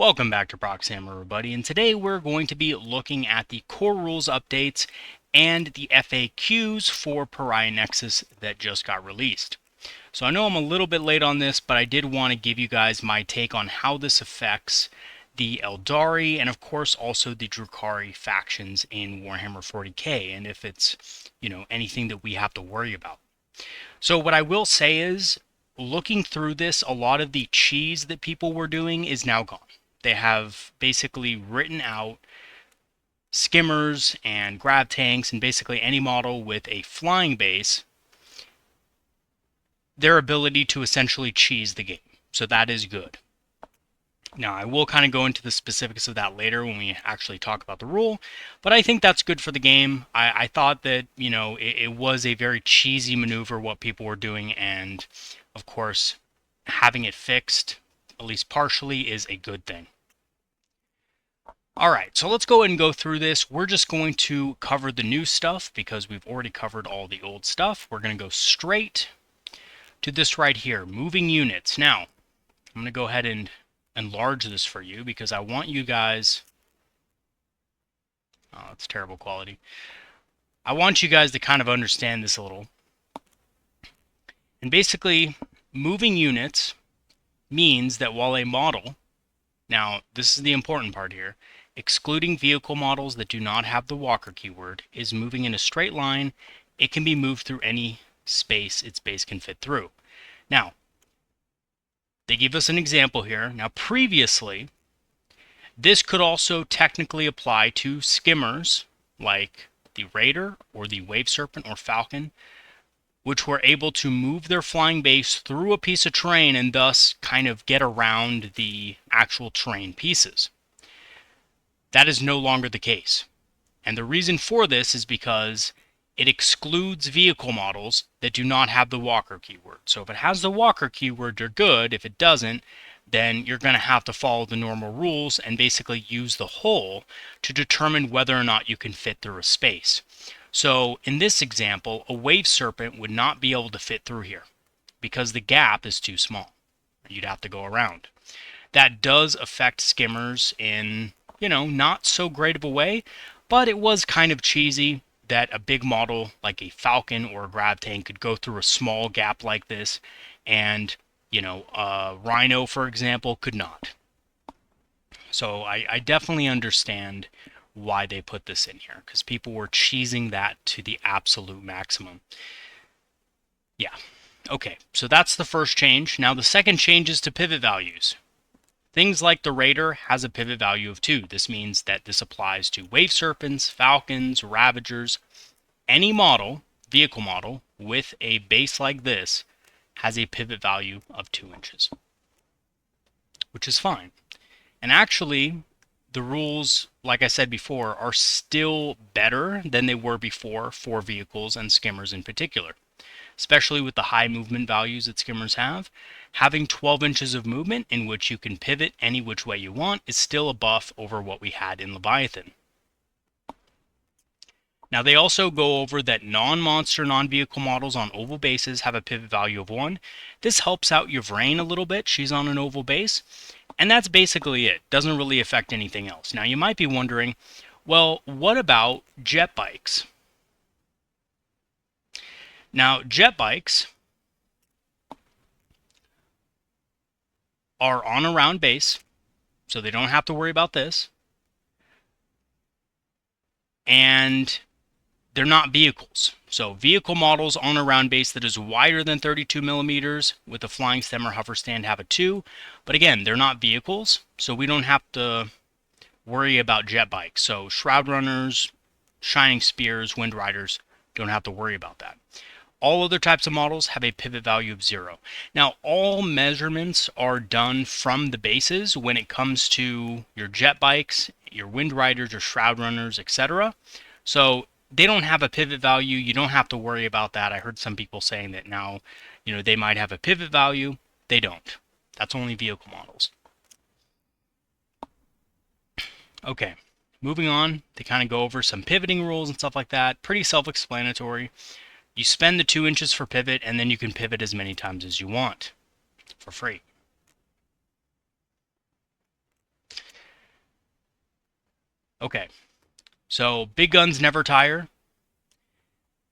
Welcome back to Proxy, everybody, and today we're going to be looking at the core rules updates and the FAQs for Pariah Nexus that just got released. So I know I'm a little bit late on this, but I did want to give you guys my take on how this affects the Aeldari and of course also the Drukhari factions in Warhammer 40k, and if it's, anything that we have to worry about. So what I will say is, looking through this, a lot of the cheese that people were doing is now gone. They have basically written out skimmers and grav tanks and basically any model with a flying base, their ability to essentially cheese the game. So that is good. Now, I will kind of go into the specifics of that later when we actually talk about the rule, but I think that's good for the game. I thought that, it was a very cheesy maneuver what people were doing, and of course, having it fixed, at least partially, is a good thing. Alright, so let's go ahead and go through this. We're just going to cover the new stuff because we've already covered all the old stuff. We're going to go straight to this right here, moving units. Now, I'm going to go ahead and enlarge this for you because I want you guys... Oh, that's terrible quality. I want you guys to kind of understand this a little. And basically, moving units means that while a model... Now, this is the important part here. Excluding vehicle models that do not have the walker keyword is moving in a straight line. It can be moved through any space its base can fit through. Now, they give us an example here. Now, previously, this could also technically apply to skimmers like the Raider or the Wave Serpent or Falcon, which were able to move their flying base through a piece of terrain and thus kind of get around the actual terrain pieces. That is no longer the case. And the reason for this is because it excludes vehicle models that do not have the walker keyword. So if it has the walker keyword, you're good. If it doesn't, then you're going to have to follow the normal rules and basically use the hole to determine whether or not you can fit through a space. So in this example, a Wave Serpent would not be able to fit through here because the gap is too small. You'd have to go around. That does affect skimmers in, not so great of a way, but it was kind of cheesy that a big model like a Falcon or a Grav Tank could go through a small gap like this, and, a Rhino, for example, could not. So I definitely understand why they put this in here, because people were cheesing that to the absolute maximum. Yeah. Okay, so that's the first change. Now the second change is to pivot values. Things like the Raider has a pivot value of 2. This means that this applies to Wave Serpents, Falcons, Ravagers. Any model, vehicle model, with a base like this has a pivot value of 2 inches, which is fine. And actually, the rules, like I said before, are still better than they were before for vehicles and skimmers in particular. Especially with the high movement values that skimmers have, having 12 inches of movement in which you can pivot any which way you want is still a buff over what we had in Leviathan. Now they also go over that non-monster, non-vehicle models on oval bases have a pivot value of 1. This helps out Yvraine a little bit. She's on an oval base. And that's basically it. Doesn't really affect anything else. Now you might be wondering, well, what about jet bikes? Now, jet bikes are on a round base, so they don't have to worry about this. And they're not vehicles. So vehicle models on a round base that is wider than 32 millimeters with a flying stem or hover stand have a 2. But again, they're not vehicles, so we don't have to worry about jet bikes. So Shroud Runners, Shining Spears, Wind Riders don't have to worry about that. All other types of models have a pivot value of 0. Now, all measurements are done from the bases when it comes to your jet bikes, your Wind Riders, your Shroud Runners, etc. So they don't have a pivot value. You don't have to worry about that. I heard some people saying that now, they might have a pivot value. They don't. That's only vehicle models. Okay, moving on. They kind of go over some pivoting rules and stuff like that. Pretty self-explanatory. You spend the 2 inches for pivot, and then you can pivot as many times as you want for free. Okay, so big guns never tire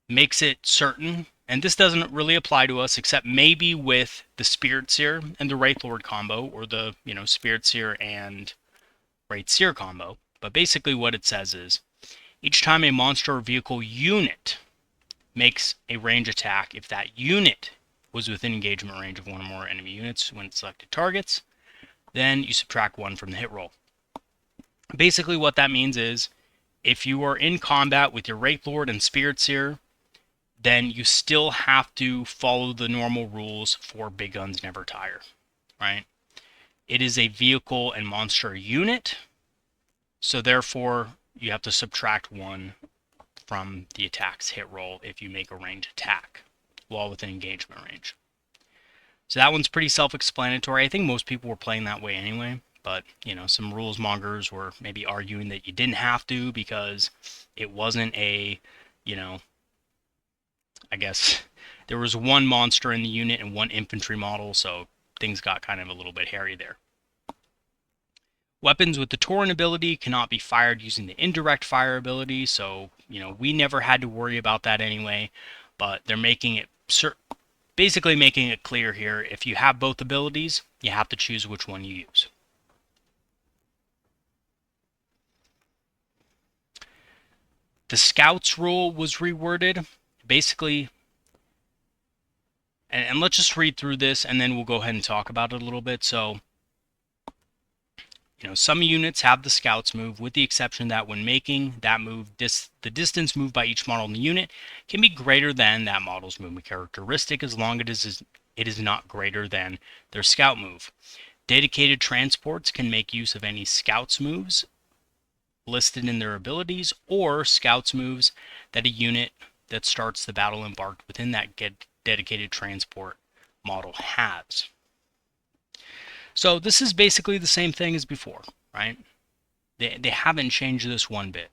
makes it certain, and this doesn't really apply to us except maybe with the Spirit Seer and the Wraith Lord combo, or the, Spirit Seer and Wraith Seer combo. But basically what it says is, each time a monster or vehicle unit makes a range attack, if that unit was within engagement range of one or more enemy units when it selected targets, then you subtract 1 from the hit roll. Basically what that means is, if you are in combat with your Wraith Lord and Spirit Seer, then you still have to follow the normal rules for big guns never tire, right? It is a vehicle and monster unit, so therefore you have to subtract 1 from the attack's hit roll if you make a ranged attack while within engagement range. So that one's pretty self-explanatory. I think most people were playing that way anyway, but some rules mongers were maybe arguing that you didn't have to because it wasn't a, I guess there was one monster in the unit and one infantry model, so things got kind of a little bit hairy there. Weapons with the Tauren ability cannot be fired using the indirect fire ability, so, we never had to worry about that anyway, but they're making it, basically making it clear here, if you have both abilities, you have to choose which one you use. The Scouts rule was reworded. Basically, and let's just read through this and then we'll go ahead and talk about it a little bit. So, some units have the Scouts move, with the exception that when making that move, the distance moved by each model in the unit can be greater than that model's movement characteristic, as long as it is not greater than their Scout move. Dedicated transports can make use of any Scouts moves listed in their abilities, or Scouts moves that a unit that starts the battle embarked within that dedicated transport model has. So this is basically the same thing as before, right? They haven't changed this one bit,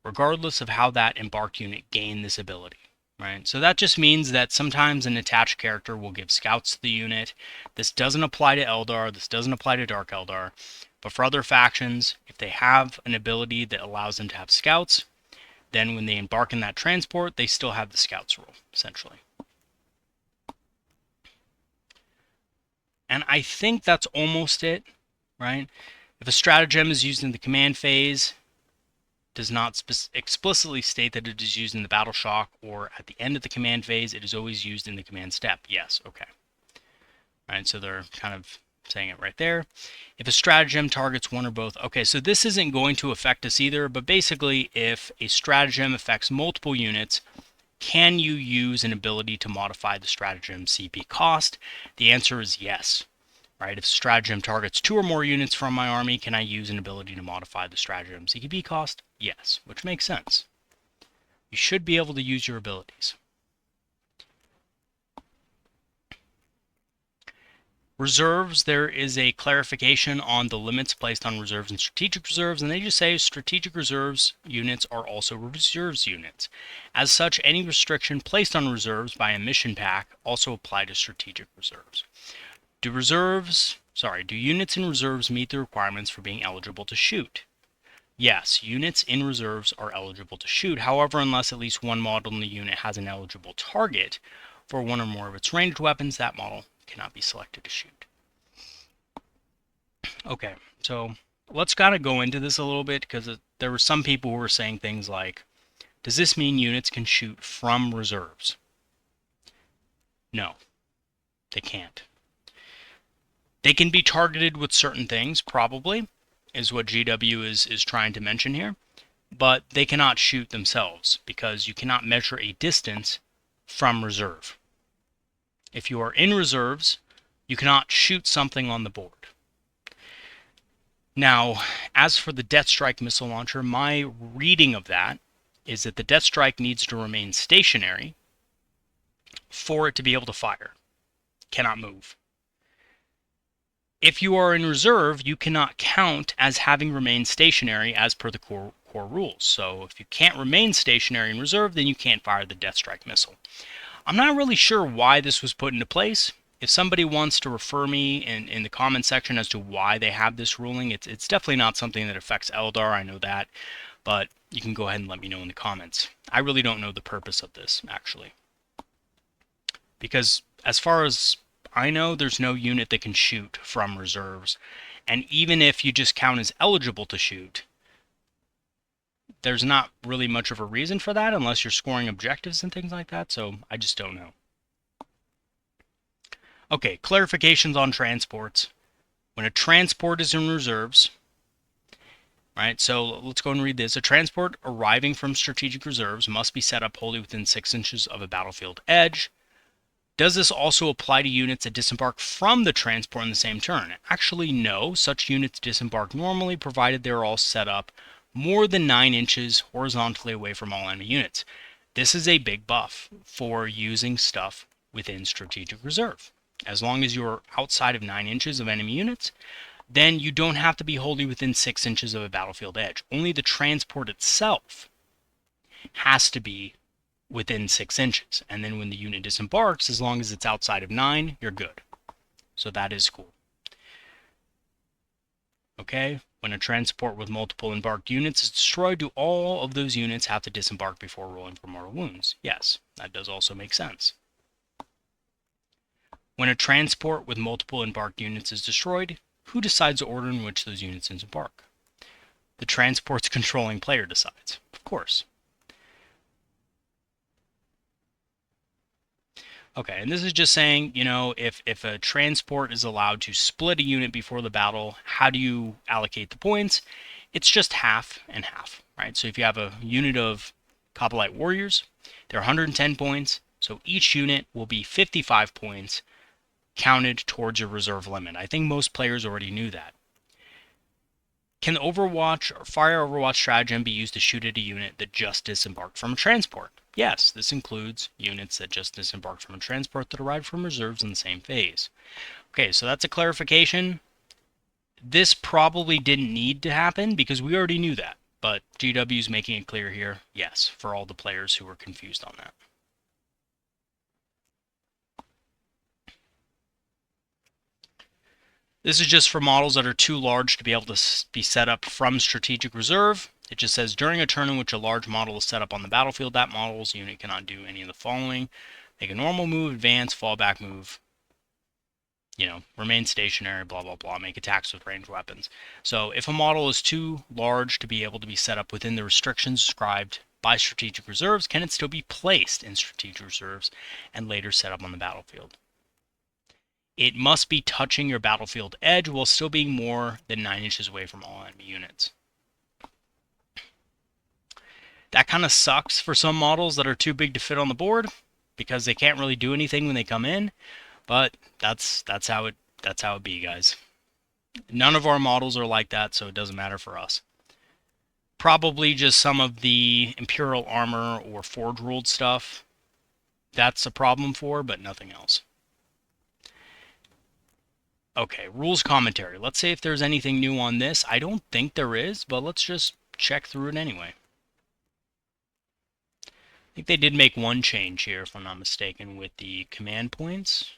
regardless of how that embarked unit gained this ability, right? So that just means that sometimes an attached character will give Scouts to the unit. This doesn't apply to Eldar, this doesn't apply to Dark Eldar, but for other factions, if they have an ability that allows them to have Scouts, then when they embark in that transport, they still have the Scouts rule, essentially. And I think that's almost it, right? If a stratagem is used in the command phase, does not explicitly state that it is used in the battle shock or at the end of the command phase, it is always used in the command step. Yes, okay. All right, so they're kind of saying it right there. If a stratagem targets one or both, okay, so this isn't going to affect us either, but basically if a stratagem affects multiple units, can you use an ability to modify the stratagem CP cost? The answer is yes. Right? If stratagem targets 2 or more units from my army, can I use an ability to modify the stratagem CP cost? Yes, which makes sense. You should be able to use your abilities. Reserves, there is a clarification on the limits placed on reserves and strategic reserves, and they just say strategic reserves units are also reserves units. As such, any restriction placed on reserves by a mission pack also apply to strategic reserves. Do units in reserves meet the requirements for being eligible to shoot? Yes, units in reserves are eligible to shoot. However, unless at least one model in the unit has an eligible target for one or more of its ranged weapons, that model cannot be selected to shoot. Okay, so let's kind of go into this a little bit, because there were some people who were saying things like, does this mean units can shoot from reserves? No, they can't. They can be targeted with certain things, probably, is what GW is trying to mention here, but they cannot shoot themselves, because you cannot measure a distance from reserve. If you are in reserves, you cannot shoot something on the board. Now, as for the Death Strike missile launcher, my reading of that is that the Death Strike needs to remain stationary for it to be able to fire. Cannot move. If you are in reserve, you cannot count as having remained stationary as per the core rules. So if you can't remain stationary in reserve, then you can't fire the Death Strike missile. I'm not really sure why this was put into place. if somebody wants to refer me in the comment section as to why they have this ruling, it's definitely not something that affects Eldar, I know that, but you can go ahead and let me know in the comments. I really don't know the purpose of this, actually. Because as far as I know, there's no unit that can shoot from reserves. And even if you just count as eligible to shoot, there's not really much of a reason for that unless you're scoring objectives and things like that, so I just don't know. Okay, clarifications on transports. When a transport is in reserves, right, so let's go and read this. A transport arriving from strategic reserves must be set up wholly within 6 inches of a battlefield edge. Does this also apply to units that disembark from the transport in the same turn? Actually, no. Such units disembark normally, provided they're all set up more than 9 inches horizontally away from all enemy units. This is a big buff for using stuff within strategic reserve. As long as you're outside of 9 inches of enemy units, then you don't have to be wholly within 6 inches of a battlefield edge. Only the transport itself has to be within 6 inches. And then when the unit disembarks, as long as it's outside of 9, you're good. So that is cool. Okay, when a transport with multiple embarked units is destroyed, do all of those units have to disembark before rolling for mortal wounds? Yes, that does also make sense. When a transport with multiple embarked units is destroyed, who decides the order in which those units disembark? The transport's controlling player decides, of course. Okay, and this is just saying, you know, if a transport is allowed to split a unit before the battle, how do you allocate the points? It's just half and half, right? So if you have a unit of Coprolite Warriors, they're 110 points, so each unit will be 55 points counted towards your reserve limit. I think most players already knew that. Can the Overwatch or Fire Overwatch Stratagem be used to shoot at a unit that just disembarked from a transport? Yes, this includes units that just disembarked from a transport that arrived from reserves in the same phase. Okay, so that's a clarification. This probably didn't need to happen because we already knew that, but GW is making it clear here, yes, for all the players who were confused on that. This is just for models that are too large to be able to be set up from strategic reserve. It just says during a turn in which a large model is set up on the battlefield, that model's unit cannot do any of the following: make a normal move, advance, fall back move, you know, remain stationary, blah, blah, blah, make attacks with ranged weapons. So if a model is too large to be able to be set up within the restrictions described by strategic reserves, can it still be placed in strategic reserves and later set up on the battlefield? It must be touching your battlefield edge while still being more than 9 inches away from all enemy units. That kind of sucks for some models that are too big to fit on the board because they can't really do anything when they come in, but that's how it be, guys. None of our models are like that, so it doesn't matter for us. Probably just some of the Imperial armor or Forge ruled stuff. That's a problem for, but nothing else. Okay, rules commentary. Let's see if there's anything new on this. I don't think there is, but let's just check through it anyway. I think they did make one change here, if I'm not mistaken, with the command points.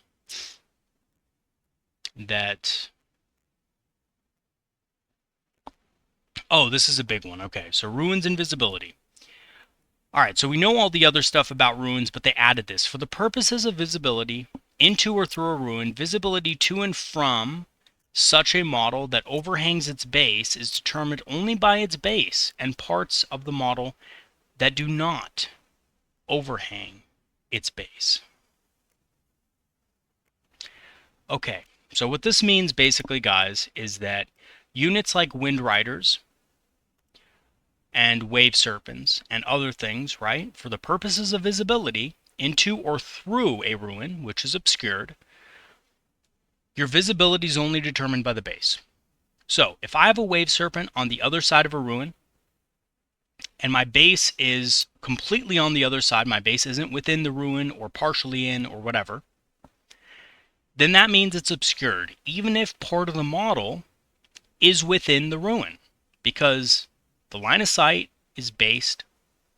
Oh, this is a big one. Okay, so ruins invisibility. Alright, so we know all the other stuff about ruins, but they added this. For the purposes of visibility, into or through a ruin, visibility to and from such a model that overhangs its base is determined only by its base and parts of the model that do not overhang its base. Okay, so what this means basically, guys, is that units like Wind Riders and Wave Serpents and other things, right, for the purposes of visibility, into or through a ruin, which is obscured, your visibility is only determined by the base. So, if I have a Wave Serpent on the other side of a ruin, and my base is completely on the other side, my base isn't within the ruin or partially in or whatever, then that means it's obscured, even if part of the model is within the ruin, because the line of sight is based,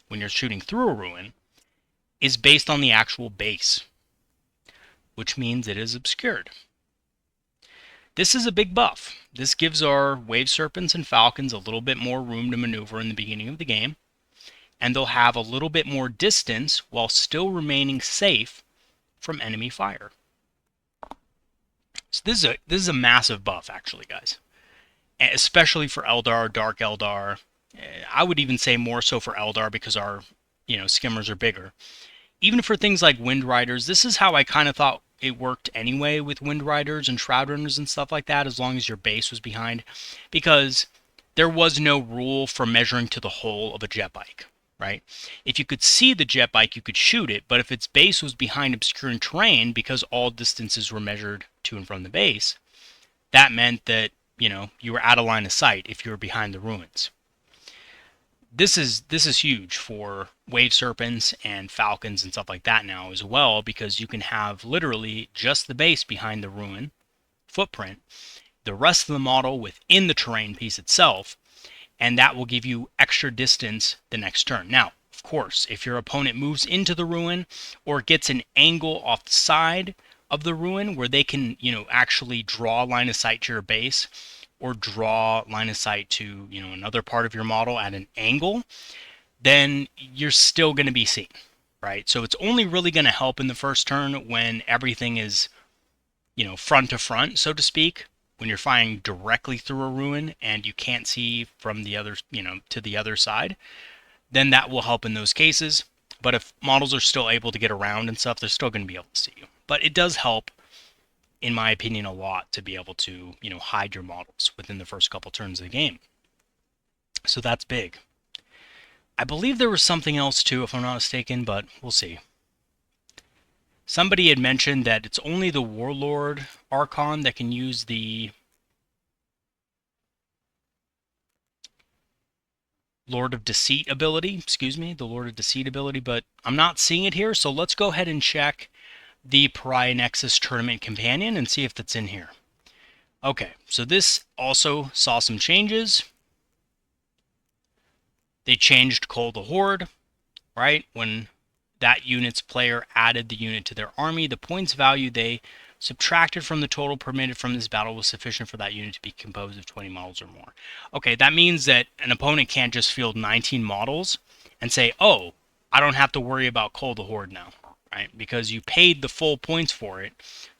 when you're shooting through a ruin, is based on the actual base, which means it is obscured. This is a big buff. This gives our Wave Serpents and Falcons a little bit more room to maneuver in the beginning of the game, and they'll have a little bit more distance while still remaining safe from enemy fire. So this is a massive buff, actually, guys. Especially for Eldar, Dark Eldar. I would even say more so for Eldar because our, skimmers are bigger. Even for things like Wind Riders, this is how I kind of thought it worked anyway with Wind Riders and Shroud Runners and stuff like that, as long as your base was behind, because there was no rule for measuring to the hull of a jet bike, right? If you could see the jet bike, you could shoot it, but if its base was behind obscuring terrain, because all distances were measured to and from the base, that meant that, you were out of line of sight if you were behind the ruins. This is huge for Wave Serpents and Falcons and stuff like that now as well, because you can have literally just the base behind the ruin footprint, the rest of the model within the terrain piece itself, and that will give you extra distance the next turn. Now, of course, if your opponent moves into the ruin or gets an angle off the side of the ruin where they can, actually draw line of sight to your base, or draw line of sight to, another part of your model at an angle, then you're still going to be seen, right? So it's only really going to help in the first turn when everything is, front to front, so to speak, when you're firing directly through a ruin and you can't see from the other, to the other side, then that will help in those cases. But if models are still able to get around and stuff, they're still going to be able to see you. But it does help, in my opinion, a lot to be able to, hide your models within the first couple turns of the game. So that's big. I believe there was something else too, if I'm not mistaken, but we'll see. Somebody had mentioned that it's only the Warlord Archon that can use the Lord of Deceit ability, the Lord of Deceit ability, but I'm not seeing it here, so let's go ahead and check the Pariah Nexus Tournament Companion and see if that's in here. Okay, so this also saw some changes. They changed Cull the Horde, right? When that unit's player added the unit to their army, the points value they subtracted from the total permitted from this battle was sufficient for that unit to be composed of 20 models or more. Okay, that means that an opponent can't just field 19 models and say, oh, I don't have to worry about Cull the Horde now, right? Because you paid the full points for it,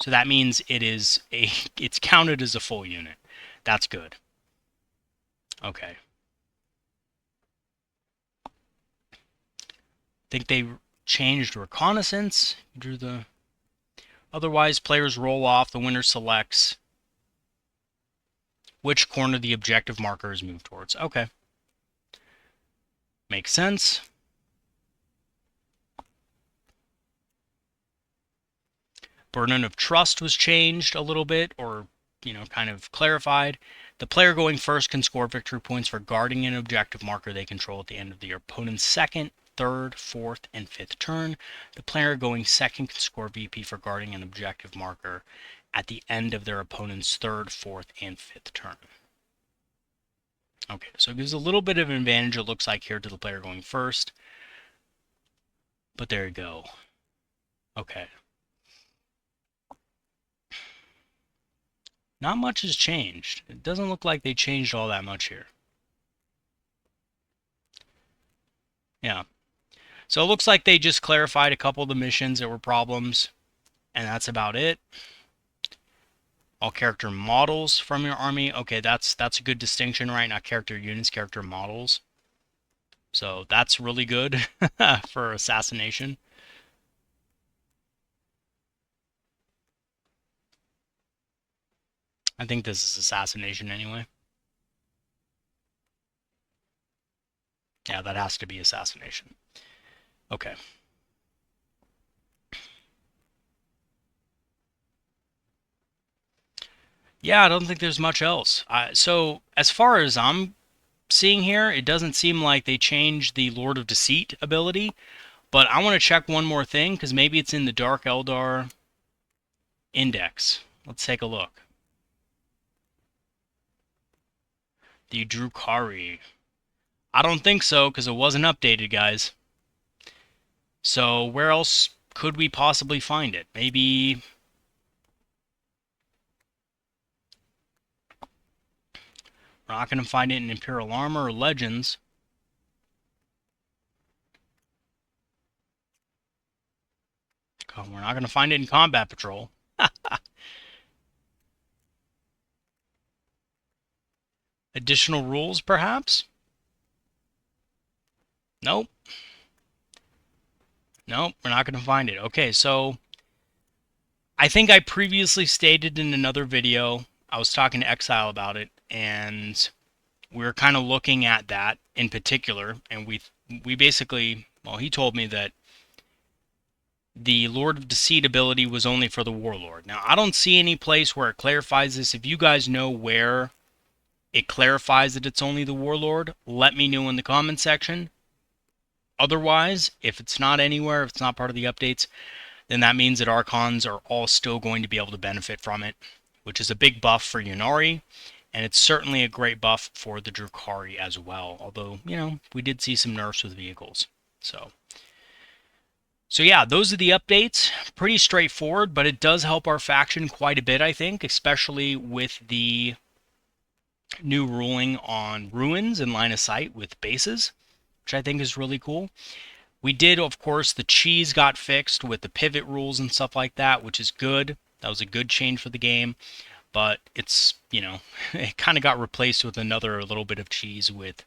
so that means it's counted as a full unit. That's good. Okay. I think they changed reconnaissance. Otherwise, players roll off. The winner selects which corner the objective marker is moved towards. Okay. Makes sense. Burden of Trust was changed a little bit, or, kind of clarified. The player going first can score victory points for guarding an objective marker they control at the end of their opponent's second, third, fourth, and fifth turn. The player going second can score VP for guarding an objective marker at the end of their opponent's third, fourth, and fifth turn. Okay, so it gives a little bit of an advantage, it looks like, here to the player going first. But there you go. Okay. Not much has changed. It doesn't look like they changed all that much here. Yeah. So it looks like they just clarified a couple of the missions that were problems, and that's about it. All character models from your army. Okay, that's a good distinction, right? Not character units, character models. So that's really good for assassination. I think this is assassination anyway. Yeah, that has to be assassination. Okay. Yeah, I don't think there's much else. So as far as I'm seeing here, it doesn't seem like they changed the Lord of Deceit ability, but I want to check one more thing, because maybe it's in the Dark Eldar index. Let's take a look. The Drukhari. I don't think so, because it wasn't updated, guys. So where else could we possibly find it? Maybe We're not going to find it in Imperial Armor or Legends. We're not going to find it in Combat Patrol. Additional rules, perhaps? Nope. Nope, we're not going to find it. Okay, so I think I previously stated in another video, I was talking to Exile about it, and we were kind of looking at that in particular, and we basically, well, he told me that the Lord of Deceit ability was only for the Warlord. Now, I don't see any place where it clarifies this. If you guys know where it clarifies that it's only the Warlord, let me know in the comment section. Otherwise, if it's not anywhere, if it's not part of the updates, then that means that Archons are all still going to be able to benefit from it, which is a big buff for Ynnari, and it's certainly a great buff for the Drukhari as well, although, you know, we did see some nerfs with vehicles. So yeah, those are the updates. Pretty straightforward, but it does help our faction quite a bit, I think, especially with the new ruling on ruins and line of sight with bases, which I think is really cool. We did, of course, the cheese got fixed with the pivot rules and stuff like that, which is good. That was a good change for the game, but it's, you know, it kind of got replaced with another little bit of cheese with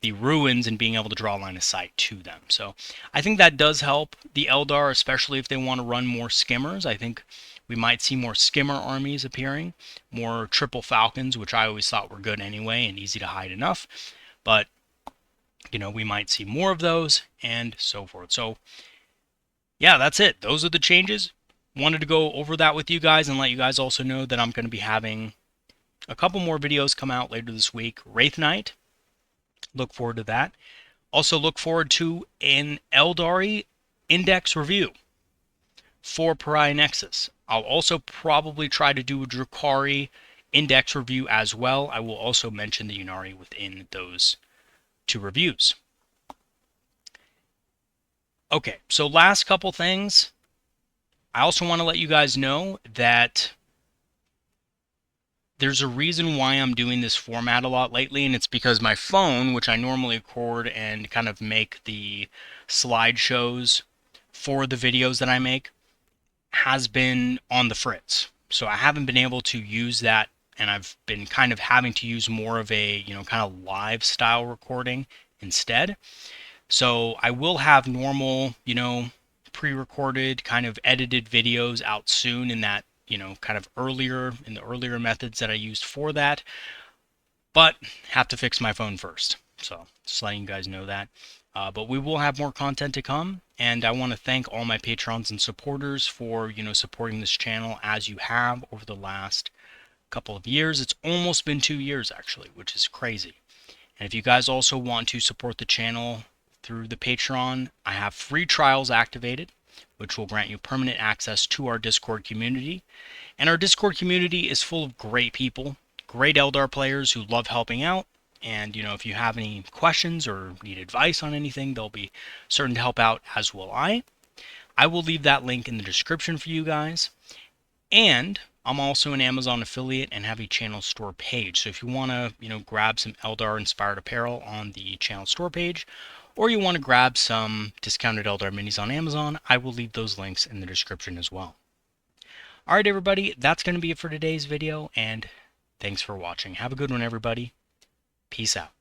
the ruins and being able to draw a line of sight to them. So I think that does help the Eldar, especially if they want to run more skimmers. I think we might see more skimmer armies appearing, more triple falcons, which I always thought were good anyway and easy to hide enough. But, you know, we might see more of those and so forth. So yeah, that's it. Those are the changes. Wanted to go over that with you guys and let you guys also know that I'm going to be having a couple more videos come out later this week. Wraith Knight, look forward to that. Also look forward to an Aeldari index review for Pariah Nexus. I'll also probably try to do a Drukhari index review as well. I will also mention the Ynnari within those two reviews. Okay, so last couple things. I also want to let you guys know that there's a reason why I'm doing this format a lot lately, and it's because my phone, which I normally record and kind of make the slideshows for the videos that I make, has been on the fritz. So I haven't been able to use that, and I've been kind of having to use more of a, you know, kind of live style recording instead. So I will have normal, you know, pre-recorded kind of edited videos out soon in that, you know, kind of earlier, in the earlier methods that I used for that, but have to fix my phone first. So just letting you guys know that. But we will have more content to come, and I want to thank all my patrons and supporters for, you know, supporting this channel as you have over the last couple of years. It's almost been 2 years actually, which is crazy. And if you guys also want to support the channel through the Patreon, I have free trials activated, which will grant you permanent access to our Discord community. And our Discord community is full of great people, great Eldar players who love helping out. And, you know, if you have any questions or need advice on anything, they'll be certain to help out, as will I. I will leave that link in the description for you guys. And I'm also an Amazon affiliate and have a channel store page. So if you want to, you know, grab some Eldar inspired apparel on the channel store page, or you want to grab some discounted Eldar minis on Amazon, I will leave those links in the description as well. Alright everybody, that's going to be it for today's video, and thanks for watching. Have a good one everybody. Peace out.